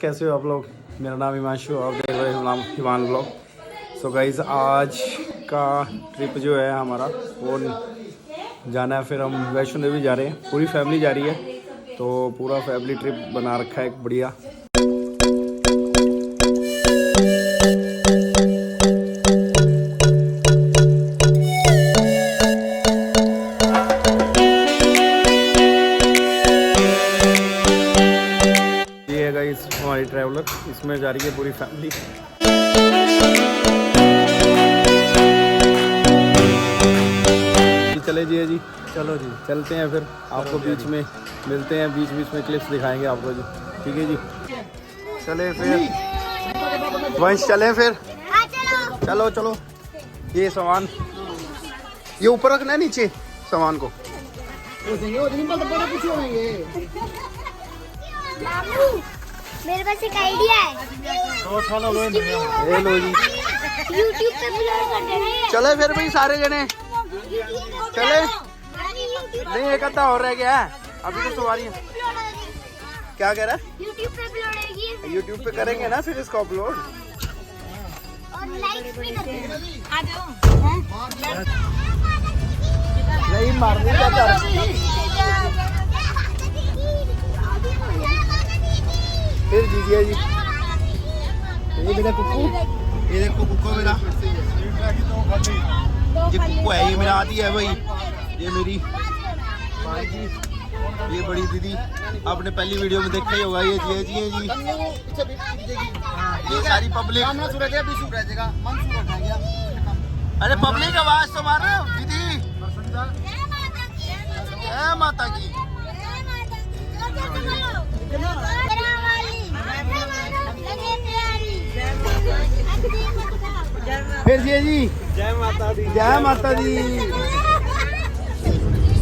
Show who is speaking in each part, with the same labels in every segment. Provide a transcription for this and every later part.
Speaker 1: कैसे हो आप लोग। मेरा नाम हिमांशु, आप देख रहे हो हिमान ब्लॉग। सो गाइज आज का ट्रिप जो है हमारा वो जाना है, फिर हम वैष्णो देवी जा रहे हैं। पूरी फैमिली जा रही है, तो पूरा फैमिली ट्रिप बना रखा है एक बढ़िया। हमारी ट्रैवलर, इसमें जा रही है पूरी फैमिली। चले जी, चलो जी चलते हैं। फिर आपको बीच में मिलते हैं, बीच बीच में क्लिप्स दिखाएंगे आपको जी। ठीक है जी, चले फिर वंश, चले फिर। चलो चलो, ये सामान ये ऊपर रखना है, नीचे सामान को।
Speaker 2: मेरे पास एक आइडिया है।
Speaker 1: ये लो जी,
Speaker 2: YouTube पे अपलोड कर देना है।
Speaker 1: चले फिर भाई सारे जने चले। नहीं, एक आधा और रह गया है, अभी तो सवारी है। क्या कह रहा है?
Speaker 2: YouTube पे अपलोड होगी।
Speaker 1: YouTube पे करेंगे ना फिर इसको अपलोड,
Speaker 2: और लाइक भी कर देना। आ जाओ।
Speaker 1: नहीं मारने का फिर दीजिए जी। ये मेरा कुक्कू, ये देखो कुक्कू मेरा, ये कुक्कू है, ये मेरा आदि है भाई। ये मेरी जी, ये बड़ी दीदी, आपने पहली वीडियो में देखा ही होगा। ये जी ये सारी पब्लिक। अरे पब्लिक आवाज तो मार रहे हो दीदी। जय माता की। फिर जी, जय माता दी, जय माता दी।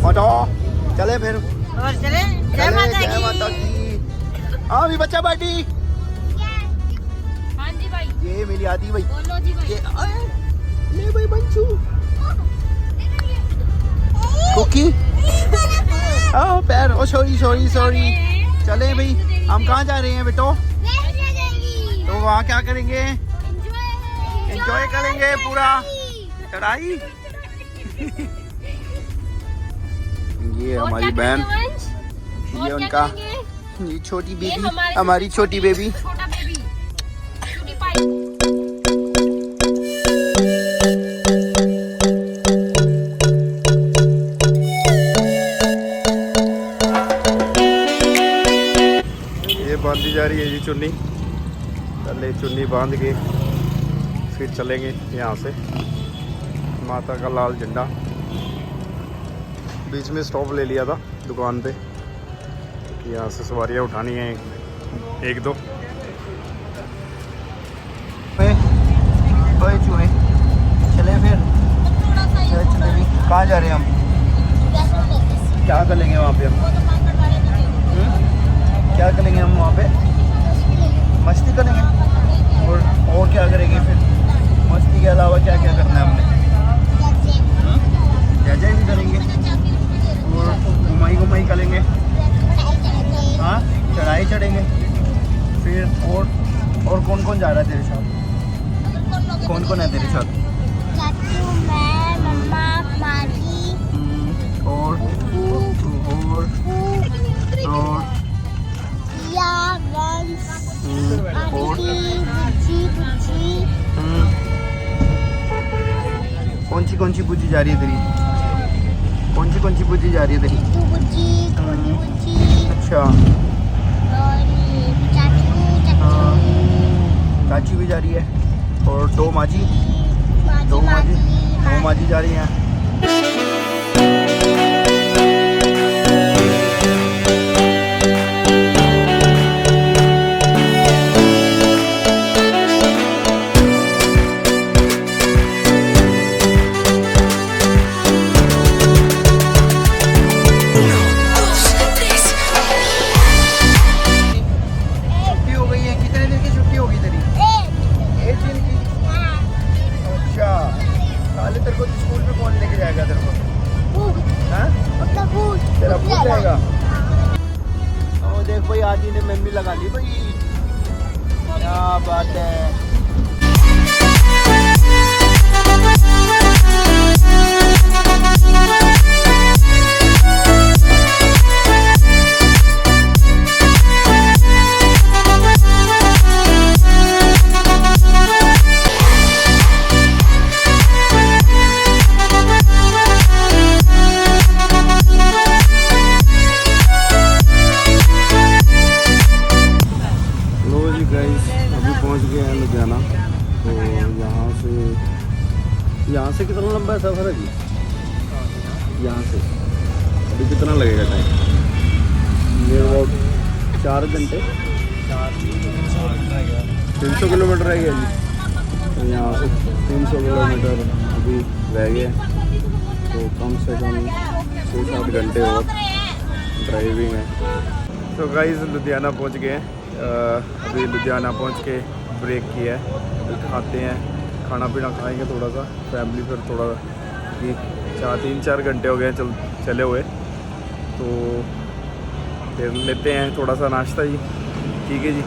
Speaker 1: हटो, चले फिर
Speaker 2: और चले। जय माता की।
Speaker 1: हाँ भी बच्चा बैठी।
Speaker 2: हाँ जी भाई,
Speaker 1: ये मेरी आदि भाई।
Speaker 2: बोलो जी भाई।
Speaker 1: ये भाई बंचू कुकी। हाँ पैर, ओ सॉरी सॉरी सॉरी। चले भाई, हम कहाँ जा रहे हैं बेटो? तो वहाँ क्या करेंगे? एंजॉय करेंगे पूरा चढ़ाई। ये हमारी बहन, ये उनका, ये छोटी बेबी, हमारी छोटी बेबी। ये बांधी जा रही है जी चुन्नी। पहले चुन्नी बांध के फिर चलेंगे यहाँ से। माता का लाल झंडा, बीच में स्टॉप ले लिया था दुकान पे, यहाँ से सवारियाँ उठानी हैं एक दो। चूहे चले फिर। कहाँ जा रहे हैं हम? क्या करेंगे वहाँ पे हम? क्या करेंगे हम वहाँ पे? मस्ती करेंगे। और क्या करेंगे फिर? मस्ती के अलावा क्या क्या करना है हमने? जय भी करेंगे और घुमाई करेंगे। हाँ, चढ़ाई चढ़ेंगे फिर। और कौन कौन जा रहा है तेरे साथ? कौन कौन है तेरे साथ?
Speaker 2: चाचू, मैं, मम्मा, माजी
Speaker 1: और
Speaker 2: या वंश,
Speaker 1: और
Speaker 2: बुच्ची।
Speaker 1: कौन सी बुच्ची जा रही है तेरी? कौन सी बुच्ची जा रही है तेरी?
Speaker 2: बुच्ची।
Speaker 1: अच्छा,
Speaker 2: और
Speaker 1: चाची भी जा रही है, और दो माजी जा रही हैं। तेरे को स्कूल में कौन लेके जाएगा तेरे को? बात है। लुधियाना, तो यहाँ से कितना लंबा है सफ़र है जी? यहाँ से अभी कितना लगेगा टाइम? नियर अबाउट 4 घंटे, 300 किलोमीटर रह गया जी। तो यहाँ से 300 किलोमीटर अभी रह गए, तो कम से कम 6-7 घंटे और ड्राइविंग है। तो गाइस लुधियाना पहुँच गए हैं। अभी लुधियाना पहुँच के ब्रेक किया है, अभी खाते हैं, खाना पीना खाएंगे थोड़ा सा फैमिली, फिर थोड़ा कि 3-4 घंटे हो गए चले हुए, तो फिर लेते हैं थोड़ा सा नाश्ता जी। ठीक है जी।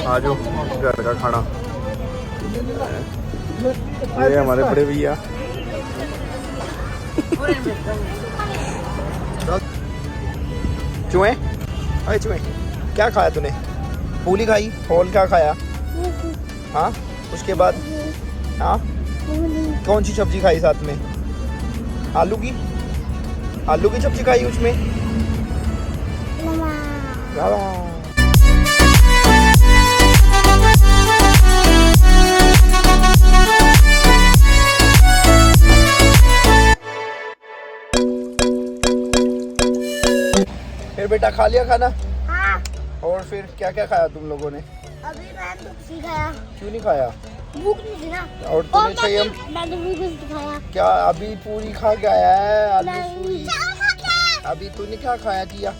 Speaker 1: आज घर का खाना, ये हमारे बड़े भैया। चूहे, अरे चूहे, क्या खाया तूने? पूली खाई और क्या खाया? हाँ, उसके बाद हाँ कौन सी सब्जी खाई साथ में? आलू की सब्जी खाई उसमें। फिर बेटा खा लिया खाना?
Speaker 2: हाँ।
Speaker 1: और फिर क्या क्या खाया तुम लोगों ने?
Speaker 2: अभी मैंने कुछ नहीं खाया।
Speaker 1: क्यों नहीं खाया?
Speaker 2: भूख नहीं थी ना।
Speaker 1: और तूने संयम?
Speaker 2: मैंने भी कुछ नहीं खाया।
Speaker 1: क्या अभी पूरी खा के आया है? आलू
Speaker 2: नहीं।
Speaker 1: पूरी। अभी तूने क्या खाया किया?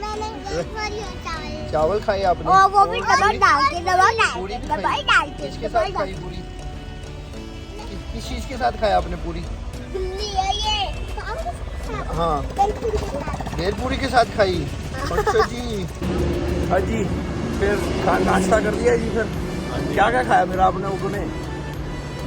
Speaker 2: मैंने पूरी और चावल।
Speaker 1: चावल खाए आपने?
Speaker 2: और वो भी नमक डाल के
Speaker 1: पूरी भी खाई? किसके साथ खाई पूरी? किस चीज के साथ खाया आपने पूरी? हाँ, भेलपूरी के साथ खाई। अच्छा जी। हाँ जी, फिर नाश्ता कर लिया जी। फिर क्या क्या खाया फिर आपने लोगों ने?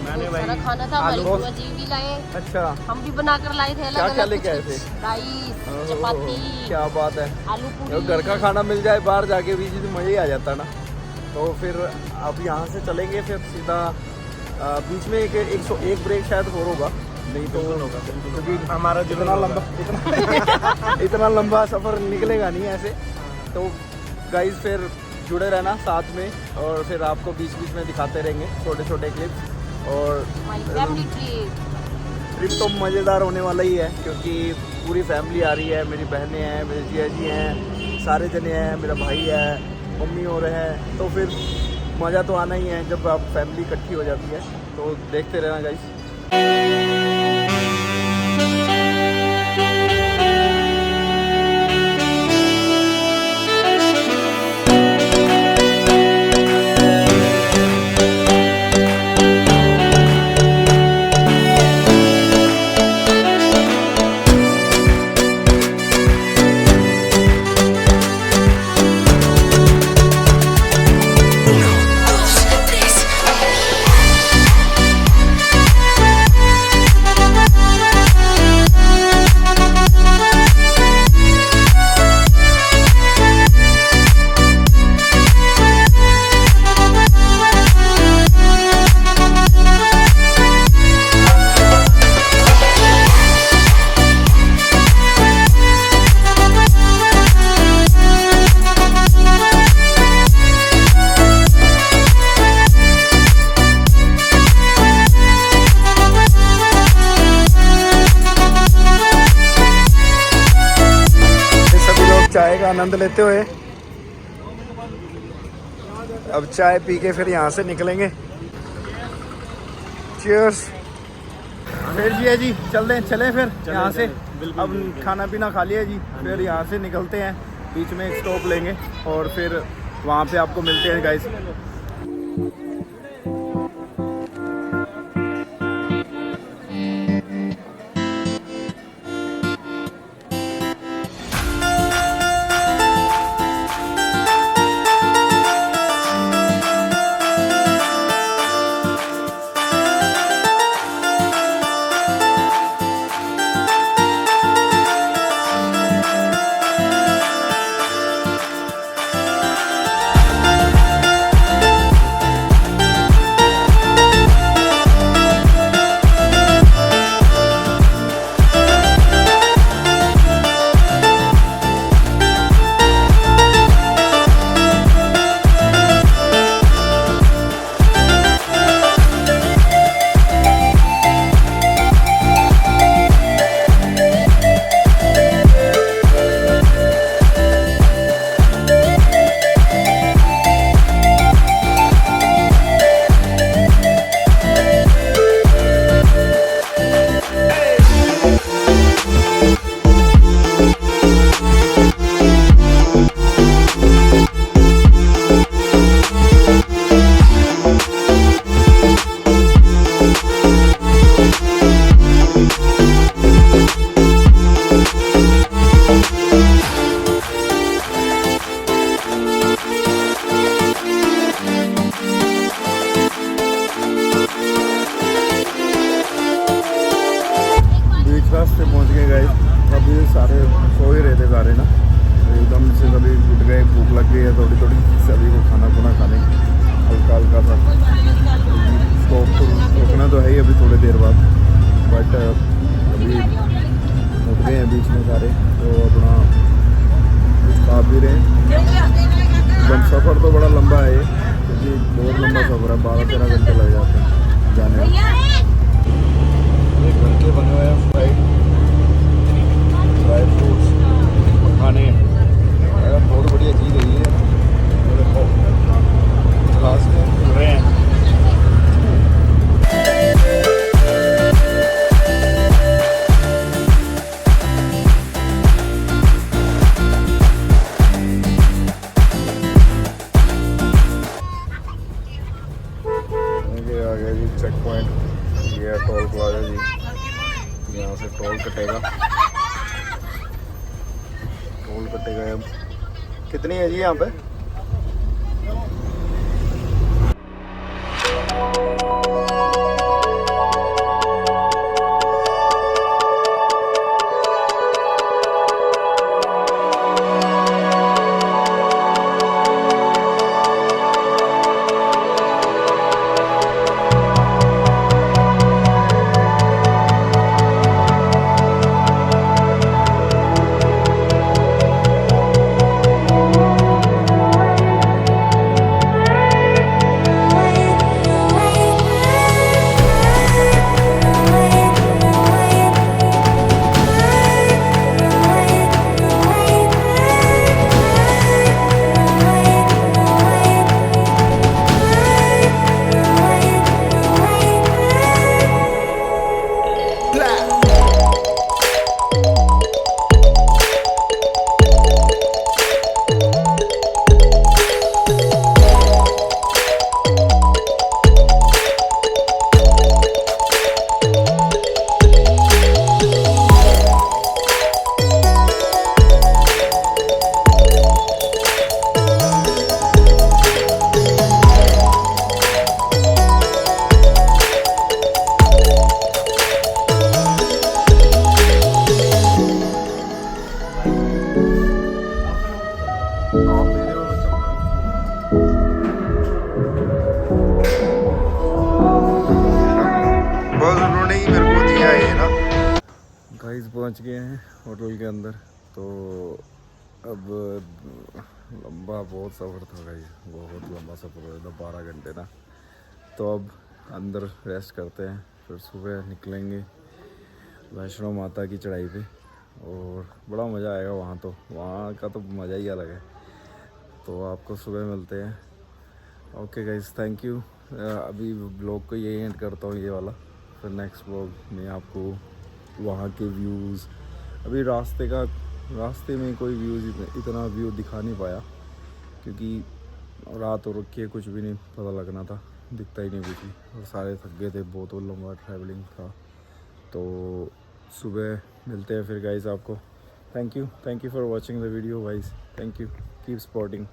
Speaker 3: मैंने सारा खाना था, हमारी जी भी लाए।
Speaker 1: अच्छा,
Speaker 3: हम भी बनाकर लाए थे।
Speaker 1: क्या क्या लेके आए थे?
Speaker 3: राइस, चपाती।
Speaker 1: क्या बात है,
Speaker 3: आलू पूरी।
Speaker 1: घर का खाना मिल जाए बाहर जाके भी जी तो मज़ा ही आ जाता ना। तो फिर अब यहाँ से चलेंगे, फिर सीधा बीच में एक ब्रेक शायद और होगा, नहीं तो होगा क्योंकि हमारा इतना लंबा सफ़र निकलेगा नहीं ऐसे। तो गाइस फिर जुड़े रहना साथ में, और फिर आपको बीच बीच में दिखाते रहेंगे छोटे छोटे क्लिप्स। और ट्रिप तो मज़ेदार होने वाला ही है, क्योंकि पूरी फैमिली आ रही है। मेरी बहनें हैं, मेरे जिया जी हैं, सारे जने हैं, मेरा भाई है, मम्मी हो रहे हैं। तो फिर मज़ा तो आना ही है जब आप फैमिली इकट्ठी हो जाती है। तो देखते रहना गाइस। चाय का आनंद लेते हुए अब चाय पी के फिर यहाँ से निकलेंगे। चीयर्स। फिर जी है जी चलें फिर यहाँ से।
Speaker 4: बिल्कुल,
Speaker 1: अब खाना पीना खा लिया जी, फिर यहाँ से निकलते हैं, बीच में एक स्टॉप लेंगे और फिर वहाँ पे आपको मिलते हैं गाइस। रास्ते पहुंच गए गाइस। अभी सारे सो ही रहे थे सारे ना, एकदम से सभी उठ गए, भूख लग गई है थोड़ी थोड़ी सभी को, खाना खुना खाने हल्का हल्का सा स्टॉप तो रुकना तो है ही अभी थोड़ी देर बाद, बट अभी उठ गए हैं बीच में सारे, तो अपना कुछ खा भी रहे हैं। सफ़र तो बड़ा लंबा है क्योंकि बहुत लंबा सफ़र है, 12-13 घंटे लग जाते हैं जाने में। ये घर के बने हुए हैं ड्राई फ्रूट्स खाने, बहुत बढ़िया चीज़ है ये। देखो क्लास में घूम रहे हैं। आ गया जी चेक पॉइंट, ये है टोल प्लाजा जी, यहाँ से टोल कटेगा। टोल कटेगा अब कितनी है जी यहाँ पे? गाइस पहुंच गए हैं होटल के अंदर। तो अब लंबा बहुत सफ़र था गाइस, बहुत लंबा सफ़र हो था, 12 घंटे ना। तो अब अंदर रेस्ट करते हैं, फिर सुबह निकलेंगे वैष्णो माता की चढ़ाई पे, और बड़ा मज़ा आएगा वहाँ। तो वहाँ का तो मज़ा ही अलग है। तो आपको सुबह मिलते हैं। Okay guys, thank you. अभी ब्लॉग को यही एंड करता हूँ, ये वाला। फिर नेक्स्ट व्लॉग में आपको वहाँ के व्यूज़, अभी रास्ते में कोई व्यूज़ इतना व्यू दिखा नहीं पाया क्योंकि रात हो रखी है, कुछ भी नहीं पता लगना था, दिखता ही नहीं कुछ भी, और सारे थक गए थे, बहुत लंबा ट्रैवलिंग था। तो सुबह मिलते हैं फिर गाइस आपको। Thank you for watching the video guys, thank you, keep supporting.